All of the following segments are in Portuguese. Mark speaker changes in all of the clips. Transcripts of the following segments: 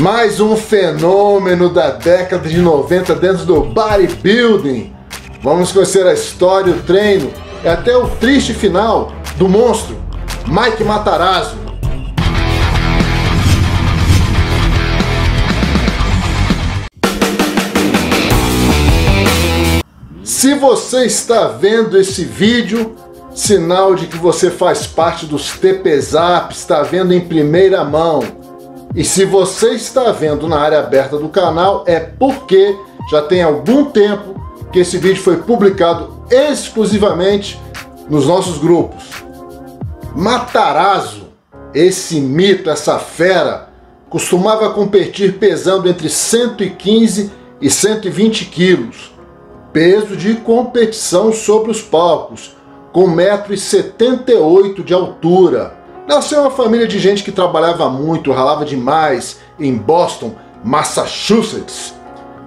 Speaker 1: Mais um fenômeno da década de 90 dentro do bodybuilding. Vamos conhecer a história, o treino e até o triste final do monstro, Mike Matarazzo. Se você está vendo esse vídeo, sinal de que você faz parte dos TPZap, está vendo em primeira mão. E se você está vendo na área aberta do canal, é porque já tem algum tempo que esse vídeo foi publicado exclusivamente nos nossos grupos. Matarazzo, esse mito, essa fera, costumava competir pesando entre 115 e 120 quilos. Peso de competição sobre os palcos, com 1,78 m de altura. Nasceu uma família de gente que trabalhava muito, ralava demais em Boston, Massachusetts.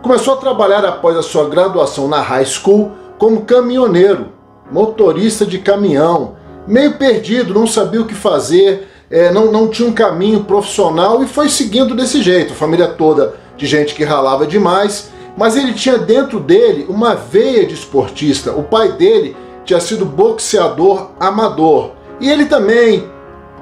Speaker 1: Começou a trabalhar após a sua graduação na high school como caminhoneiro, motorista de caminhão. Meio perdido, não sabia o que fazer, não tinha um caminho profissional e foi seguindo desse jeito. A família toda de gente que ralava demais, mas ele tinha dentro dele uma veia de esportista. O pai dele tinha sido boxeador amador e ele também,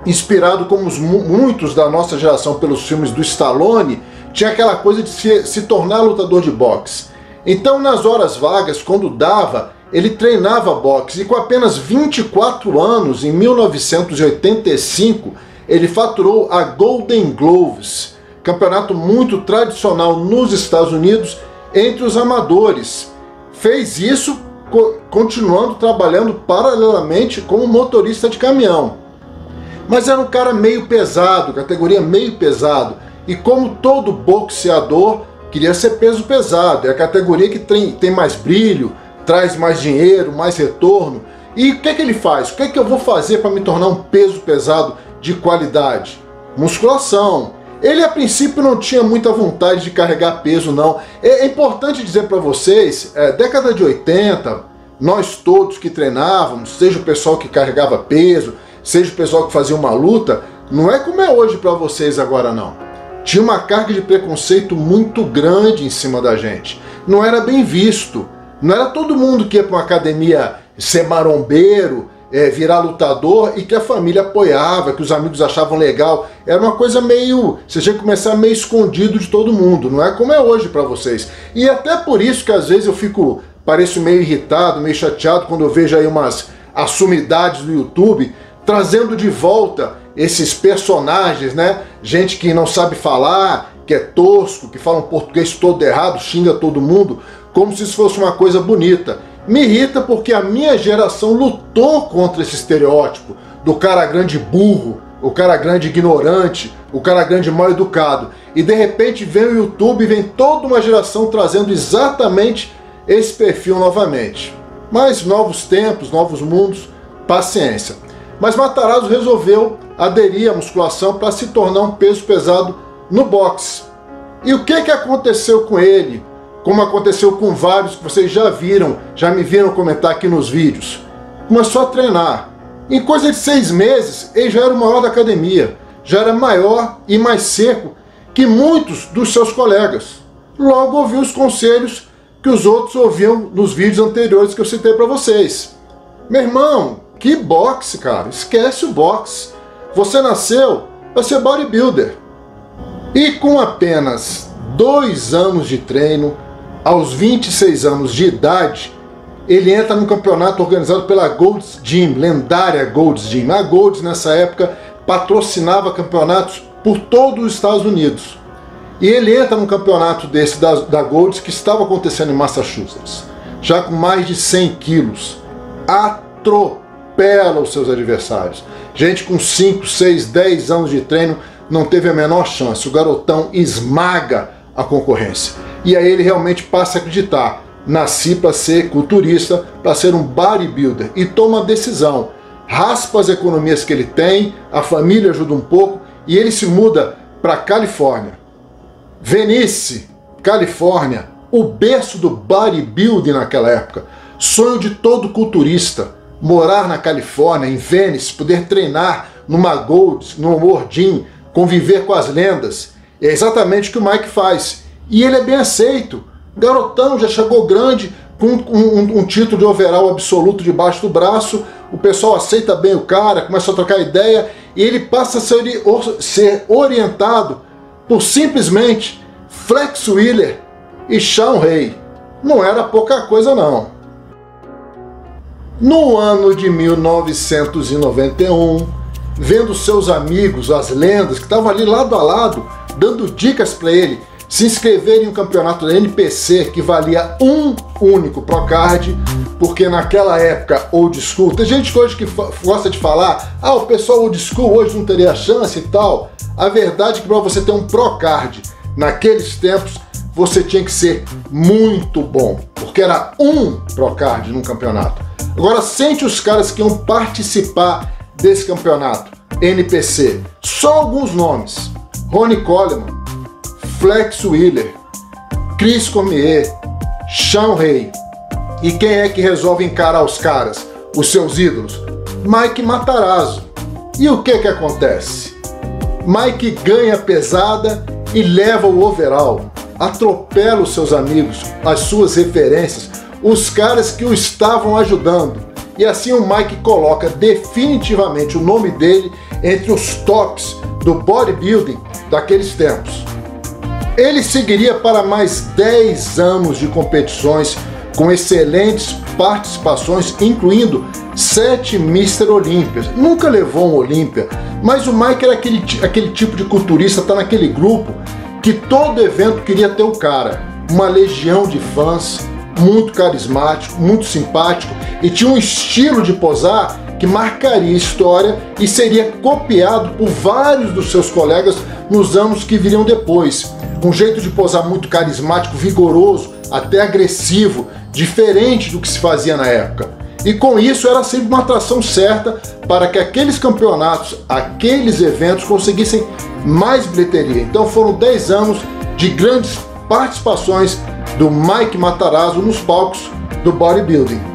Speaker 1: inspirado como muitos da nossa geração pelos filmes do Stallone, tinha aquela coisa de se tornar lutador de boxe. Então, nas horas vagas, quando dava, ele treinava boxe e com apenas 24 anos, em 1985, ele faturou a Golden Gloves, campeonato muito tradicional nos Estados Unidos entre os amadores. Fez isso continuando trabalhando paralelamente como motorista de caminhão. Mas era um cara meio pesado, categoria meio pesado. E como todo boxeador, queria ser peso pesado. É a categoria que tem mais brilho, traz mais dinheiro, mais retorno. E o que é que ele faz? O que é que eu vou fazer para me tornar um peso pesado de qualidade? Musculação. Ele a princípio não tinha muita vontade de carregar peso, não. É importante dizer para vocês, década de 80, nós todos que treinávamos, seja o pessoal que carregava peso, seja o pessoal que fazia uma luta, não é como é hoje para vocês agora não. Tinha uma carga de preconceito muito grande em cima da gente. Não era bem visto. Não era todo mundo que ia para uma academia ser marombeiro, virar lutador e que a família apoiava, que os amigos achavam legal. Era uma coisa meio... Você tinha que começar meio escondido de todo mundo. Não é como é hoje para vocês. E até por isso que às vezes eu pareço meio irritado, meio chateado quando eu vejo aí umas assumidades do YouTube trazendo de volta esses personagens, né? Gente que não sabe falar, que é tosco, que fala um português todo errado, xinga todo mundo, como se isso fosse uma coisa bonita. Me irrita porque a minha geração lutou contra esse estereótipo do cara grande burro, o cara grande ignorante, o cara grande mal educado. E de repente vem o YouTube e vem toda uma geração trazendo exatamente esse perfil novamente. Mas novos tempos, novos mundos, paciência. Mas Matarazzo resolveu aderir à musculação para se tornar um peso pesado no boxe. E o que aconteceu com ele? Como aconteceu com vários que vocês já me viram comentar aqui nos vídeos. Começou a treinar. Em coisa de 6 meses, ele já era o maior da academia. Já era maior e mais seco que muitos dos seus colegas. Logo ouviu os conselhos que os outros ouviam nos vídeos anteriores que eu citei para vocês. Meu irmão, que boxe, cara? Esquece o boxe. Você nasceu para ser bodybuilder. E com apenas 2 anos de treino, aos 26 anos de idade, ele entra no campeonato organizado pela Gold's Gym, lendária Gold's Gym. A Gold's, nessa época, patrocinava campeonatos por todos os Estados Unidos. E ele entra num campeonato desse da Gold's que estava acontecendo em Massachusetts, já com mais de 100 quilos. Atropela os seus adversários. Gente com 5, 6, 10 anos de treino não teve a menor chance. O garotão esmaga a concorrência. E aí ele realmente passa a acreditar. Nasci para ser culturista, para ser um bodybuilder. E toma a decisão. Raspa as economias que ele tem, a família ajuda um pouco e ele se muda para a Califórnia. Venice, Califórnia, o berço do bodybuilding naquela época. Sonho de todo culturista. Morar na Califórnia, em Venice, poder treinar numa Gold's, no World Gym, conviver com as lendas. É exatamente o que o Mike faz. E ele é bem aceito. Garotão, já chegou grande, com um título de overall absoluto debaixo do braço. O pessoal aceita bem o cara, começa a trocar ideia, e ele passa a ser orientado por simplesmente Flex Wheeler e Shawn Ray. Não era pouca coisa não. No ano de 1991, vendo seus amigos, as lendas, que estavam ali lado a lado, dando dicas para ele se inscrever em um campeonato da NPC que valia um único Procard, porque naquela época old school, tem gente hoje que gosta de falar, o pessoal old school hoje não teria chance e tal. A verdade é que para você ter um Procard naqueles tempos, você tinha que ser muito bom, porque era um Procard num campeonato. Agora sente os caras que iam participar desse campeonato NPC, só alguns nomes: Ronnie Coleman, Flex Wheeler, Chris Cormier, Shawn Ray. E quem é que resolve encarar os caras, os seus ídolos? Mike Matarazzo. E o que acontece? Mike ganha pesada e leva o overall, atropela os seus amigos, as suas referências, os caras que o estavam ajudando. E assim o Mike coloca definitivamente o nome dele entre os tops do bodybuilding daqueles tempos. Ele seguiria para mais 10 anos de competições com excelentes participações, incluindo 7 Mr. Olímpias. Nunca levou um Olímpia, mas o Mike era aquele tipo de culturista, tá naquele grupo que todo evento queria ter o cara. Uma legião de fãs, muito carismático, muito simpático, e tinha um estilo de posar que marcaria história e seria copiado por vários dos seus colegas nos anos que viriam depois. Um jeito de posar muito carismático, vigoroso, até agressivo, diferente do que se fazia na época. E com isso era sempre uma atração certa para que aqueles campeonatos, aqueles eventos conseguissem mais bilheteria. Então foram 10 anos de grandes participações do Mike Matarazzo nos palcos do bodybuilding.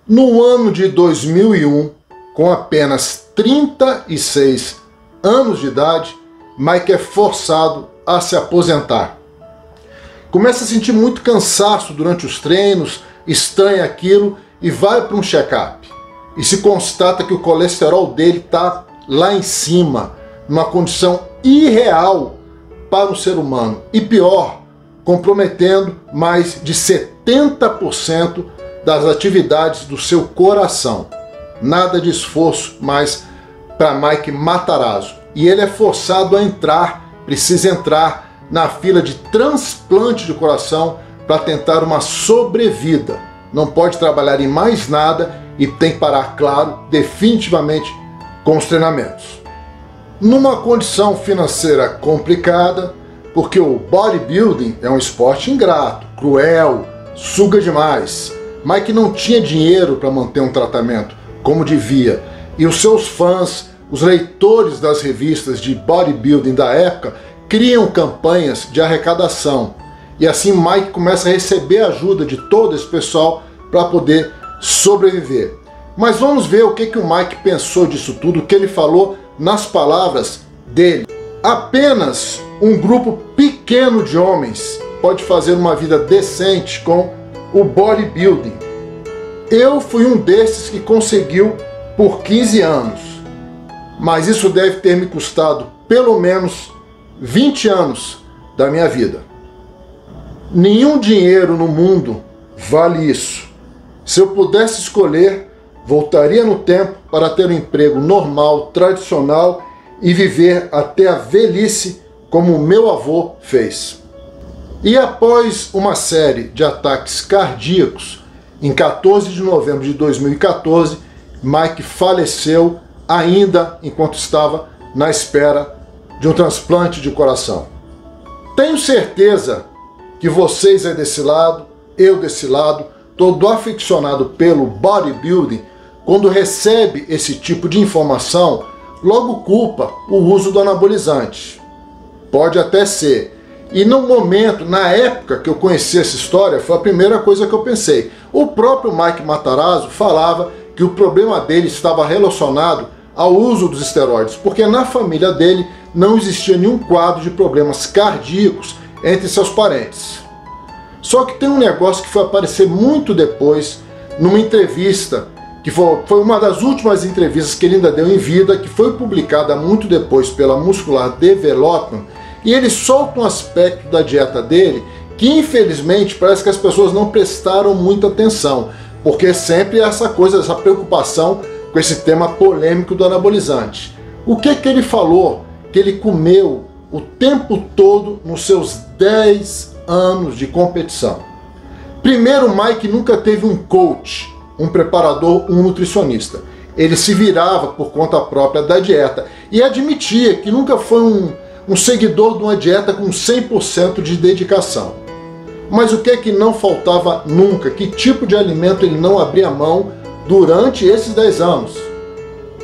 Speaker 1: No ano de 2001, com apenas 36 anos de idade, Mike é forçado a se aposentar. Começa a sentir muito cansaço durante os treinos, estranha aquilo e vai para um check-up. E se constata que o colesterol dele está lá em cima, numa condição irreal para um ser humano. E pior, comprometendo mais de 70% das atividades do seu coração. Nada de esforço mais para Mike Matarazzo. E ele é forçado a precisa entrar na fila de transplante de coração para tentar uma sobrevida. Não pode trabalhar em mais nada e tem que parar, claro, definitivamente com os treinamentos. Numa condição financeira complicada, porque o bodybuilding é um esporte ingrato, cruel, suga demais. Mike não tinha dinheiro para manter um tratamento como devia, e os seus fãs, os leitores das revistas de bodybuilding da época, criam campanhas de arrecadação. E assim Mike começa a receber ajuda de todo esse pessoal para poder sobreviver. Mas vamos ver o que o Mike pensou disso tudo, o que ele falou nas palavras dele. Apenas um grupo pequeno de homens pode fazer uma vida decente com o bodybuilding. Eu fui um desses que conseguiu por 15 anos, mas isso deve ter me custado pelo menos 20 anos da minha vida. Nenhum dinheiro no mundo vale isso. Se eu pudesse escolher, voltaria no tempo para ter um emprego normal, tradicional e viver até a velhice como meu avô fez. E após uma série de ataques cardíacos, em 14 de novembro de 2014, Mike faleceu ainda enquanto estava na espera de um transplante de coração. Tenho certeza que vocês aí desse lado, eu desse lado, todo aficionado pelo bodybuilding, quando recebe esse tipo de informação, logo culpa o uso do anabolizante. Pode até ser. E no momento, na época que eu conheci essa história, foi a primeira coisa que eu pensei. O próprio Mike Matarazzo falava que o problema dele estava relacionado ao uso dos esteroides, porque na família dele não existia nenhum quadro de problemas cardíacos entre seus parentes. Só que tem um negócio que foi aparecer muito depois, numa entrevista, que foi uma das últimas entrevistas que ele ainda deu em vida, que foi publicada muito depois pela Muscular Development, e ele solta um aspecto da dieta dele que infelizmente parece que as pessoas não prestaram muita atenção, porque sempre essa coisa, essa preocupação com esse tema polêmico do anabolizante. O que ele falou que ele comeu o tempo todo nos seus 10 anos de competição? Primeiro, Mike nunca teve um coach, um preparador, um nutricionista. Ele se virava por conta própria da dieta e admitia que nunca foi um seguidor de uma dieta com 100% de dedicação. Mas o que não faltava nunca? Que tipo de alimento ele não abria mão durante esses 10 anos?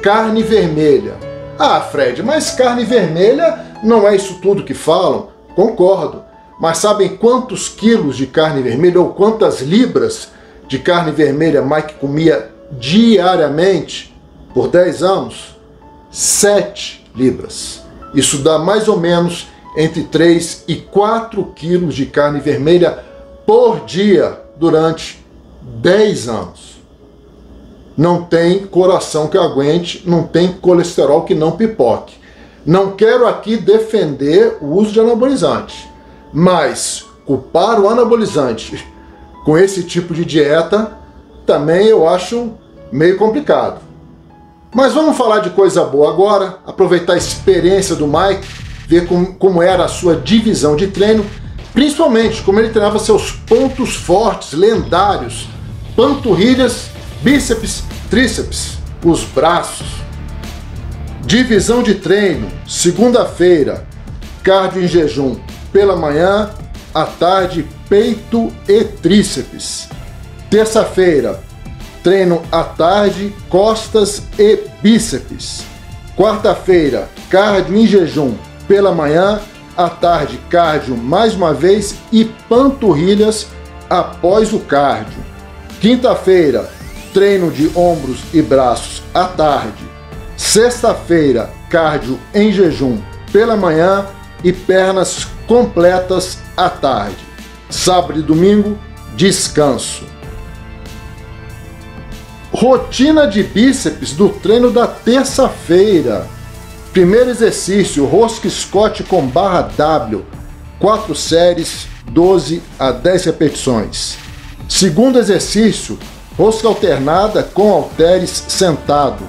Speaker 1: Carne vermelha. Ah, Fred, mas carne vermelha não é isso tudo que falam? Concordo. Mas sabem quantos quilos de carne vermelha ou quantas libras de carne vermelha Mike comia diariamente por 10 anos? 7 libras. Isso dá mais ou menos entre 3 e 4 quilos de carne vermelha por dia durante 10 anos. Não tem coração que aguente, não tem colesterol que não pipoque. Não quero aqui defender o uso de anabolizante, mas culpar o anabolizante com esse tipo de dieta também eu acho meio complicado. Mas vamos falar de coisa boa agora, aproveitar a experiência do Mike, ver como era a sua divisão de treino, principalmente como ele treinava seus pontos fortes, lendários, panturrilhas, bíceps, tríceps, os braços. Divisão de treino, segunda-feira, cardio em jejum pela manhã, à tarde, peito e tríceps. Terça-feira, treino à tarde, costas e bíceps. Quarta-feira, cardio em jejum pela manhã, à tarde, cardio mais uma vez e panturrilhas após o cardio. Quinta-feira, treino de ombros e braços à tarde. Sexta-feira, cardio em jejum pela manhã e pernas completas à tarde. Sábado e domingo, descanso. Rotina de bíceps do treino da terça-feira. Primeiro exercício, rosca Scott com barra W, 4 séries, 12 a 10 repetições. Segundo exercício, rosca alternada com halteres sentado,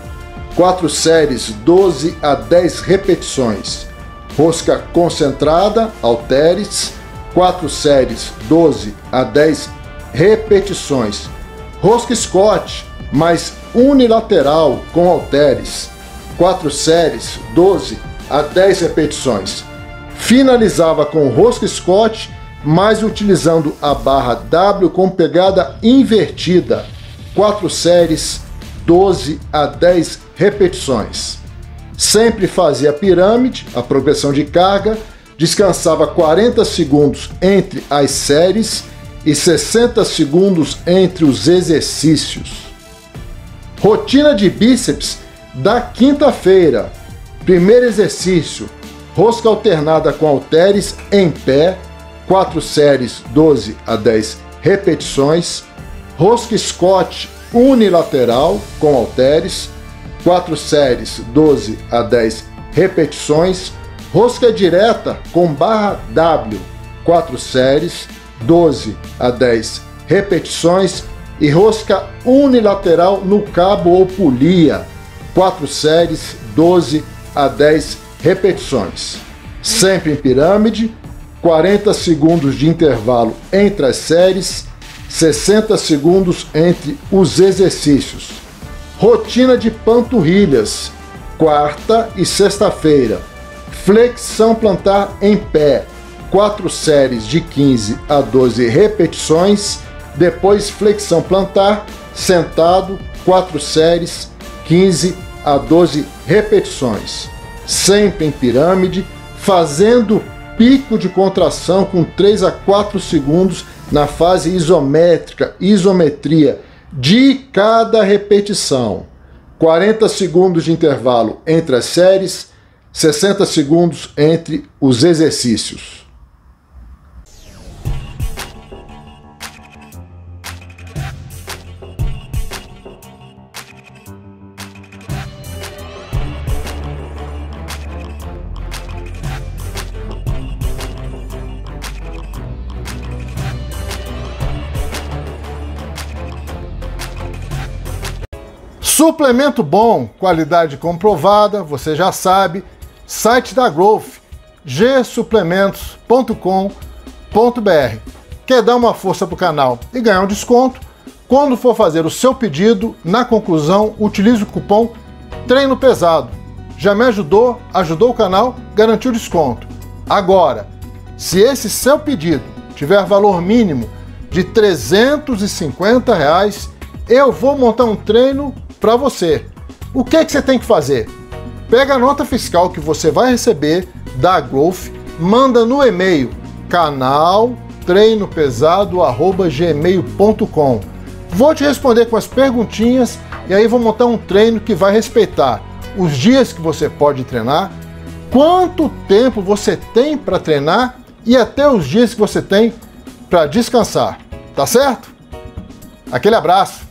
Speaker 1: 4 séries, 12 a 10 repetições. Rosca concentrada, halteres, 4 séries, 12 a 10 repetições. Rosca Scott, mais unilateral com halteres, 4 séries, 12 a 10 repetições. Finalizava com rosca Scott, mas utilizando a barra W com pegada invertida, 4 séries, 12 a 10 repetições. Sempre fazia a pirâmide, a progressão de carga, descansava 40 segundos entre as séries e 60 segundos entre os exercícios. Rotina de bíceps da quinta-feira. Primeiro exercício, rosca alternada com halteres em pé, 4 séries, 12 a 10 repetições. Rosca Scott unilateral com halteres, 4 séries, 12 a 10 repetições. Rosca direta com barra W, 4 séries, 12 a 10 repetições. E rosca unilateral no cabo ou polia, 4 séries, 12 a 10 repetições. Sempre em pirâmide, 40 segundos de intervalo entre as séries, 60 segundos entre os exercícios. Rotina de panturrilhas, quarta e sexta-feira. Flexão plantar em pé, 4 séries de 15 a 12 repetições. Depois flexão plantar, sentado, 4 séries, 15 a 12 repetições. Sempre em pirâmide, fazendo pico de contração com 3 a 4 segundos na fase isométrica, isometria, de cada repetição. 40 segundos de intervalo entre as séries, 60 segundos entre os exercícios. Suplemento bom, qualidade comprovada, você já sabe, site da Growth, gsuplementos.com.br. Quer dar uma força para o canal e ganhar um desconto? Quando for fazer o seu pedido, na conclusão, utilize o cupom Treino Pesado. Já me ajudou o canal, garantiu o desconto. Agora, se esse seu pedido tiver valor mínimo de R$ 350, eu vou montar um treino para você. O que você tem que fazer? Pega a nota fiscal que você vai receber da Growth, manda no e-mail canaltreinopesado@gmail.com. Vou te responder com as perguntinhas e aí vou montar um treino que vai respeitar os dias que você pode treinar, quanto tempo você tem para treinar e até os dias que você tem para descansar. Tá certo? Aquele abraço!